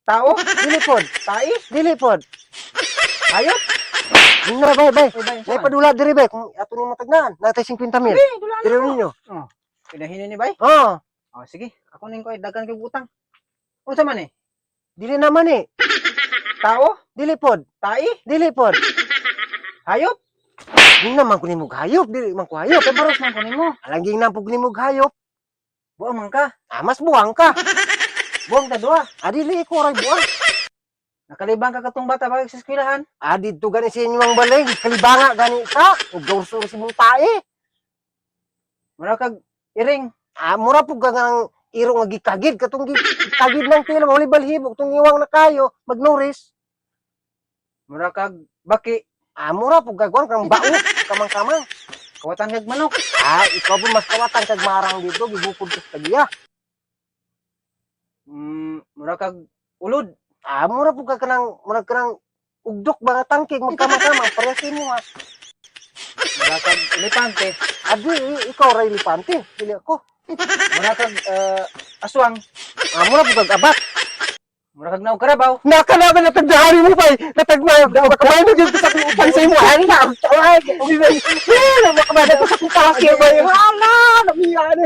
Tao? Dili pod. Tai? Dili pod. Hayop? Na bay bay. Ay, bay, May saan? padula diri bay kung ato ni matagnan. Natay 50,000. Sige, dula Diri na mo. ninyo. Pinahin ni bay. Oh, Oh, sige. Ako ning ko ay dagan kay utang. Unsa man eh? dili naman eh. Tao? Dili pod. Tai? Dili pod. Hayop? Di naman ko nimog hayop, dili man ko hayop. Kay baros man ko nimo. Alanging na pug nimog hayop. Buang man ka. Mas buwang ka. Buang ta duha. Dili ko ray buwang. Nakalibang ka katong bata bagay sa eskwelahan. Dito gani sa inyong balay, kalibanga gani ka. Ug gawso si mong tae. Mura kag iring. Mura pug kang iro nga gikagid katong gikagid ng tila mo balhibog tong iwang na kayo magnuris. Mura kag baki. Mura pug gagwan kang bao kamang-kamang. Kawatan kag manok. Ikaw po mas kawatan kag marang dito gibukod ka sa tagiya. Mura kag ulod. Mura pug ka kanang ugdok ba nga tangkig magkamang-kamang parehas mo ha. Mura kag elepante. Ikaw ray lipante, dili ako. Mura kag aswang. Mura pug kag abat. Mura kag naog karabaw. Nakalaban na tagdahari mo pa natagmayo daw kamay mo gyud sa kupan sa imo ani na. Ay, makabada ko sa kupasya ba. Hala, namiyan.